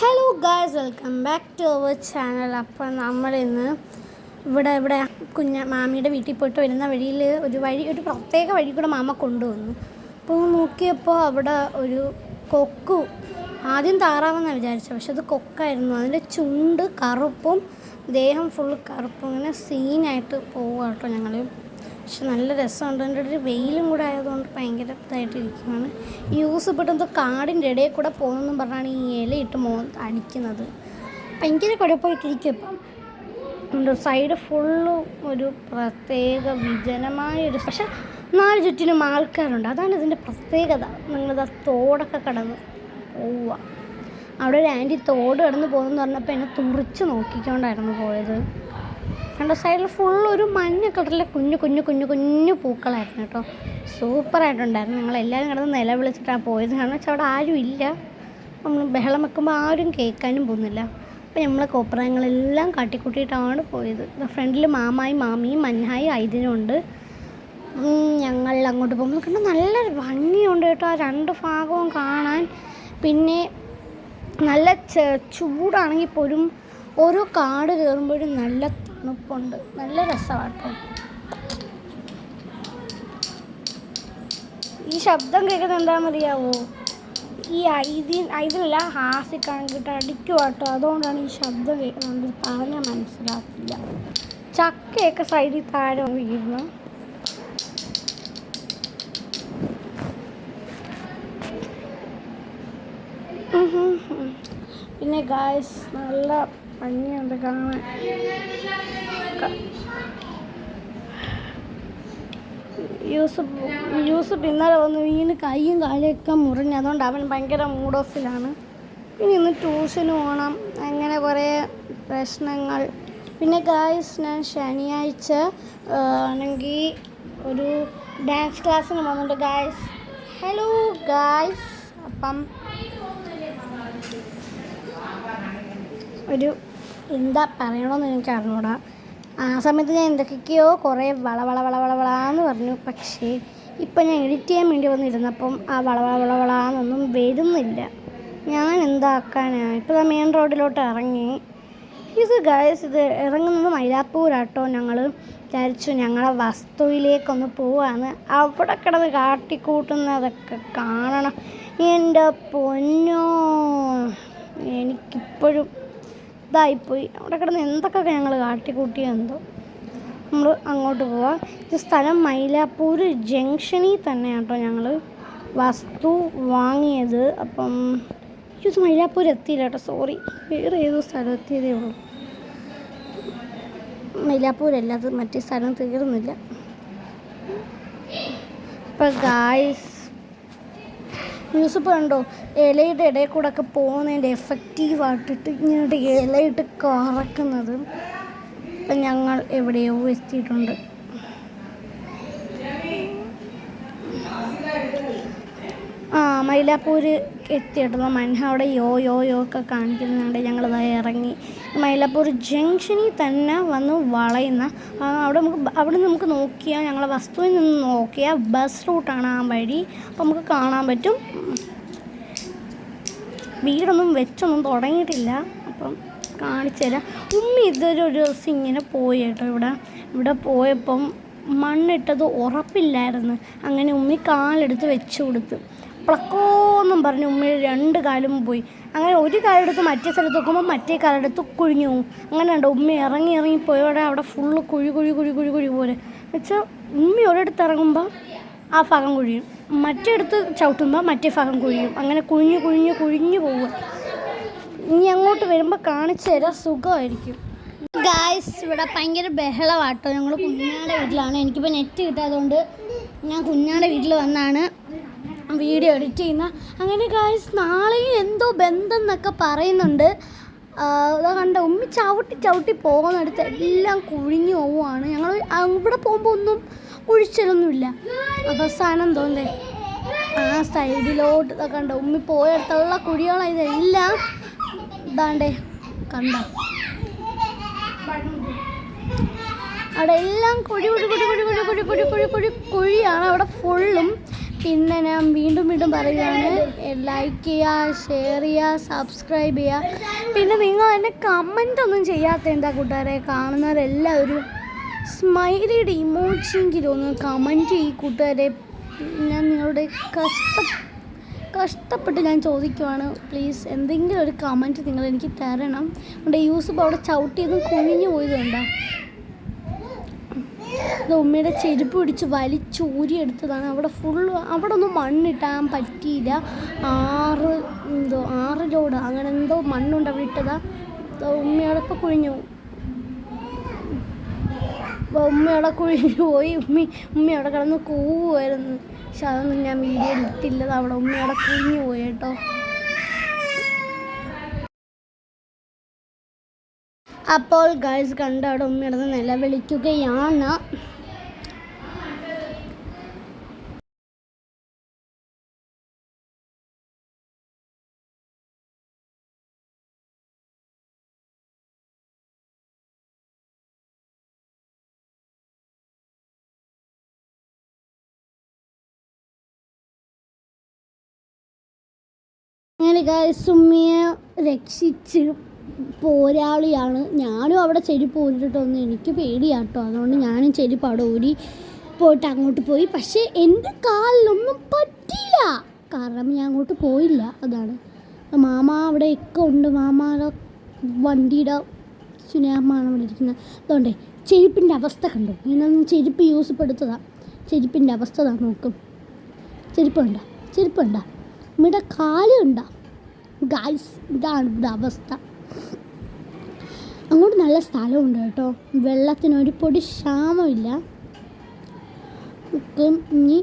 Hello guys, welcome back to our channel. അപ്പോൾ നമ്മളിന്ന് ഇവിടെ മാമിയുടെ വീട്ടിൽ പോയിട്ട് വരുന്ന വഴിയിൽ ഒരു പ്രത്യേക വഴി കൂടെ മാമ കൊണ്ടുവന്നു. അപ്പോൾ നോക്കിയപ്പോൾ അവിടെ ഒരു കൊക്കു, ആദ്യം താറാവെന്നാണ് വിചാരിച്ചത്, പക്ഷെ അത് കൊക്കായിരുന്നു. അതിൻ്റെ ചുണ്ട് കറുപ്പും ദേഹം ഫുൾ കറുപ്പും, ഇങ്ങനെ സീനായിട്ട് പോവുക കേട്ടോ ഞങ്ങൾ. പക്ഷെ നല്ല രസമുണ്ട്. അതിൻ്റെ ഒരു വെയിലും കൂടെ ആയതുകൊണ്ട് ഭയങ്കര ഇതായിട്ടിരിക്കുകയാണ്. യൂസ് പെട്ടെന്ന് കാടിൻ്റെ ഇടയിൽ കൂടെ പോകുന്നെന്നും പറഞ്ഞാണ് ഈ ഇലയിട്ട് അടിക്കുന്നത്. ഭയങ്കര കുഴപ്പമായിട്ടിരിക്കും. ഇപ്പം സൈഡ് ഫുള്ളും ഒരു പ്രത്യേക വിജനമായൊരു, പക്ഷെ നാല് ചുറ്റിനും ആൾക്കാരുണ്ട്. അതാണ് ഇതിൻ്റെ പ്രത്യേകത. നിങ്ങളിത് തോടൊക്കെ കടന്ന് പോവുക. അവിടെ ഒരു ആൻറ്റി തോട് കടന്ന് പോകുമെന്ന് പറഞ്ഞപ്പോൾ എന്നെ തുറിച്ച് നോക്കിക്കൊണ്ടായിരുന്നു പോയത്. രണ്ട് സൈഡിൽ ഫുള്ളൊരു മഞ്ഞ കളറിലെ കുഞ്ഞു പൂക്കളായിരുന്നു കേട്ടോ. സൂപ്പറായിട്ടുണ്ടായിരുന്നു. ഞങ്ങളെല്ലാവരും കിടന്ന് നിലവിളിച്ചിട്ടാണ് പോയത്. കാരണം വെച്ചാൽ അവിടെ ആരും ഇല്ല. നമ്മൾ ബഹളം വെക്കുമ്പോൾ ആരും കേൾക്കാനും പോകുന്നില്ല. അപ്പോൾ നമ്മൾ കോപ്രായങ്ങളെല്ലാം കാട്ടിക്കൂട്ടിയിട്ടാണ് പോയത്. ഫ്രണ്ടിൽ മാമായും മാമിയും മഞ്ഞായും ഐതിനുണ്ട്. ഞങ്ങൾ അങ്ങോട്ട് പോകുമ്പോൾ കണ്ട് നല്ലൊരു ഭംഗിയുണ്ട് കേട്ടോ ആ രണ്ട് ഭാഗവും കാണാൻ. പിന്നെ നല്ല ചൂടാണെങ്കിൽ പോലും ഓരോ കാട് കയറുമ്പോഴും നല്ല തണുപ്പുണ്ട്. നല്ല രസമാണ് കേട്ടോ. ഈ ശബ്ദം കേൾക്കുന്നത് എന്താണെന്നറിയാവോ? ഈ ഐതിലല്ല ഹാസിക്കാണെങ്കിൽ അടിക്കുക കേട്ടോ. അതുകൊണ്ടാണ് ഈ ശബ്ദം കേൾക്കുന്നത്. പറഞ്ഞാൽ മനസ്സിലാക്കില്ല. ചക്കയൊക്കെ സൈഡിൽ താഴെ വീഴുന്നു. പിന്നെ ഗായ്സ് നല്ല ഭംഗിയുണ്ട് കാണാൻ. യൂസഫ് ഇന്നലെ വന്ന് വീണ് കൈയും കാലൊക്കെ മുറിഞ്ഞ്. അതുകൊണ്ട് അവൻ ഭയങ്കര മൂഡ് ഓഫിലാണ്. പിന്നെ ഇന്ന് ട്യൂഷന് പോകണം. അങ്ങനെ കുറേ പ്രശ്നങ്ങൾ. പിന്നെ ഗായ്സ് ഞാൻ ശനിയാഴ്ച ആണെങ്കിൽ ഒരു ഡാൻസ് ക്ലാസ്സിന് പോകുന്നുണ്ട് ഗായ്സ്. ഹലോ ഗായ്സ്, അപ്പം ഒരു എന്താ പറയണമെന്ന് എനിക്ക് അറിഞ്ഞൂടാ. ആ സമയത്ത് ഞാൻ എന്തൊക്കെയോ കുറേ വളവളാന്ന് പറഞ്ഞു. പക്ഷേ ഇപ്പം ഞാൻ എഡിറ്റ് ചെയ്യാൻ വേണ്ടി വന്നിരുന്നപ്പം ആ വളവളാന്നൊന്നും വരുന്നില്ല. ഞാൻ എന്താക്കാനാണ്? ഇപ്പോൾ മെയിൻ റോഡിലോട്ട് ഇറങ്ങി. ഇത് ഗായ്സ്, ഇത് ഇറങ്ങുന്നത് മൈലാപ്പൂരാട്ടോ. ഞങ്ങൾ വിചാരിച്ചു ഞങ്ങളെ വസ്തുവിലേക്കൊന്ന് പോവാന്ന്. അവിടെ കിടന്ന് കാട്ടിക്കൂട്ടുന്നതൊക്കെ കാണണം. എൻ്റെ പൊന്നോ, എനിക്കിപ്പോഴും ഇതായിപ്പോയി. അവിടെ കിടന്ന് എന്തൊക്കെ ഞങ്ങൾ കാട്ടിക്കൂട്ടിയെന്തോ. നമ്മൾ അങ്ങോട്ട് പോവാം. ഇത് സ്ഥലം മൈലാപ്പൂർ ജംഗ്ഷനിൽ തന്നെയാണ് കേട്ടോ ഞങ്ങൾ വസ്തു വാങ്ങിയത്. അപ്പം ഇത് മൈലാപ്പൂർ എത്തിയില്ല കേട്ടോ, സോറി. വേറെ ഏതോ സ്ഥലം എത്തിയതേ ഉള്ളൂ. മൈലാപ്പൂരല്ല, അത് മറ്റേ സ്ഥലം തീർന്നില്ല. ഇപ്പം ഗായ്സ് ന്യൂസ് കണ്ടോ? ഇലയുടെ ഇടയിൽ കൂടെ ഒക്കെ പോകുന്നതിൻ്റെ എഫക്റ്റീവായിട്ടിട്ട് ഇങ്ങോട്ട് ഇലയിട്ട് കറക്കുന്നത്. അപ്പം ഞങ്ങൾ എവിടെയോ എത്തിയിട്ടുണ്ട്. മൈലാപ്പൂർ എത്തിയിട്ടുള്ള മൻഹ അവിടെ യോ ഒക്കെ കാണിക്കുന്നുണ്ട്. ഞങ്ങളതായി ഇറങ്ങി മൈലാപ്പൂർ ജംഗ്ഷനിൽ തന്നെ വന്ന് വളയുന്ന അവിടെ നമുക്ക് നോക്കിയാൽ, ഞങ്ങളെ വസ്തുവിൽ നിന്ന് നോക്കിയാൽ ബസ് റൂട്ടാണ് ആ വഴി. അപ്പോൾ നമുക്ക് കാണാൻ പറ്റും. വീടൊന്നും വെച്ചൊന്നും തുടങ്ങിയിട്ടില്ല. അപ്പം കാണിച്ചു തരാം. ഉമ്മി ഇതൊരു ദിവസം ഇങ്ങനെ പോയി കേട്ടോ. ഇവിടെ പോയപ്പം മണ്ണിട്ടത് ഉറപ്പില്ലായിരുന്നു. അങ്ങനെ ഉമ്മി കാലെടുത്ത് വെച്ച് കൊടുത്ത് പ്ലക്കോന്നും പറഞ്ഞ് ഉമ്മി രണ്ട് കാലും പോയി. അങ്ങനെ ഒരു കാലെടുത്ത് മറ്റേ സ്ഥലത്ത് നോക്കുമ്പോൾ മറ്റേ കാലെടുത്ത് കുഴിഞ്ഞു പോകും. അങ്ങനെ ഉണ്ട് ഉമ്മി ഇറങ്ങി പോയോടെ അവിടെ ഫുള്ള് കുഴി പോലെ വെച്ചാൽ ഉമ്മി ഒരിടത്ത് ഇറങ്ങുമ്പോൾ ആ ഭാഗം കുഴിയും, മറ്റേടത്ത് ചവിട്ടുമ്പോൾ മറ്റേ ഭാഗം കുഴിയും. അങ്ങനെ കുഴിഞ്ഞു പോവുക. ഇനി അങ്ങോട്ട് വരുമ്പോൾ കാണിച്ചു തരാം, സുഖമായിരിക്കും. ഗായ്സ്, ഇവിടെ ഭയങ്കര ബഹളമാട്ടോ. ഞങ്ങൾ കുഞ്ഞാടെ വീട്ടിലാണ്. എനിക്കിപ്പോൾ നെറ്റ് കിട്ടാത്തതുകൊണ്ട് ഞാൻ കുഞ്ഞാടെ വീട്ടിൽ വന്നാണ് വീഡിയോ എഡിറ്റ് ചെയ്യുന്ന. അങ്ങനെ ഗായ്സ്, നാളെയും എന്തോ ബന്ധം എന്നൊക്കെ പറയുന്നുണ്ട്. അതാ കണ്ട ഉമ്മി ചവിട്ടി പോകുന്നിടത്ത് എല്ലാം കുഴിഞ്ഞു പോവുകയാണ്. ഞങ്ങൾ ഇവിടെ പോകുമ്പോൾ ഒന്നും കുഴിച്ചിലൊന്നുമില്ല. അവസാനം തോന്നേ ആ സൈഡിലോട്ട് കണ്ട ഉമ്മി പോയടുത്തുള്ള കുഴികളാണ് ഇതെല്ലാം. ഇതാണ്ടേ കണ്ട അവിടെ എല്ലാം കുഴിയാണ് അവിടെ ഫുള്ളും. പിന്നെ ഞാൻ വീണ്ടും വീണ്ടും പറയുകയാണ്, ലൈക്ക് ചെയ്യുക, ഷെയർ ചെയ്യുക, സബ്സ്ക്രൈബ് ചെയ്യുക. പിന്നെ നിങ്ങൾ എന്നെ കമൻ്റ് ഒന്നും ചെയ്യാത്ത എന്താ കൂട്ടുകാരെ? കാണുന്നവരെല്ലാവരും സ്മൈലിയുടെ ഇമോജിയെങ്കിലും ഒന്ന് കമൻറ്റ് ചെയ്യും കൂട്ടുകാരെ. ഞാൻ നിങ്ങളുടെ കഷ്ടപ്പെട്ട് ഞാൻ ചോദിക്കുവാണ്, പ്ലീസ് എന്തെങ്കിലും ഒരു കമൻറ്റ് നിങ്ങൾ എനിക്ക് തരണം. എൻ്റെ യൂസഫ് അവിടെ ചവിട്ടിയതും കുഞ്ഞു പോയതുണ്ടോ? അത് ഉമ്മയുടെ ചെരുപ്പ് പിടിച്ച് വലിച്ചൂരി എടുത്തതാണ്. അവിടെ ഒന്നും മണ്ണിട്ടാൻ പറ്റിയില്ല. 6 ലോഡ് അങ്ങനെ എന്തോ മണ്ണുണ്ട് അവിടെ ഇട്ടതാ. ഉമ്മയോടെ ഇപ്പോൾ കുഴിഞ്ഞു പോയി. ഉമ്മയോടെ കിടന്ന് കൂവുമായിരുന്നു. പക്ഷെ അതൊന്നും ഞാൻ വീഡിയോ ഇട്ടില്ല. അവിടെ ഉമ്മയോടെ കുഴിഞ്ഞു പോയി കേട്ടോ. അപ്പോൾ ഗൈസ് കണ്ട അവിടെ ഉമ്മയിടന്ന് നിലവിളിക്കുകയാണ്. അങ്ങനെ ഗൈസ് ഉമ്മയെ രക്ഷിച്ച് പോരാളിയാണ്. ഞാനും അവിടെ ചെരുപ്പ് ഊരിട്ടൊന്നും എനിക്ക് പേടിയാട്ടോ. അതുകൊണ്ട് ഞാനും ചെരുപ്പ് അവിടെ ഊരി പോയിട്ട് അങ്ങോട്ട് പോയി. പക്ഷേ എൻ്റെ കാലിലൊന്നും പറ്റിയില്ല, കാരണം ഞാൻ അങ്ങോട്ട് പോയില്ല. അതാണ് മാമ അവിടെ ഒക്കെ ഉണ്ട്. മാമാടെ വണ്ടിയുടെ സുനാമാണ് അവിടെ ഇരിക്കുന്നത്. അതുകൊണ്ടേ ചെരുപ്പിൻ്റെ അവസ്ഥ കണ്ടു. ഞാനൊന്നും ചെരുപ്പ് യൂസ് പെടുത്തതാണ്. ചെരുപ്പിൻ്റെ അവസ്ഥ നോക്കും. ചെരുപ്പ് വേണ്ട ഇവിടെ കാലുണ്ട ഗൈസ്. ഇതാണ് ഇവിടെ അവസ്ഥ. അങ്ങോട്ട് നല്ല സ്ഥലമുണ്ട് കേട്ടോ. വെള്ളത്തിനൊരു പൊടി ക്ഷാമമില്ല. ഇനി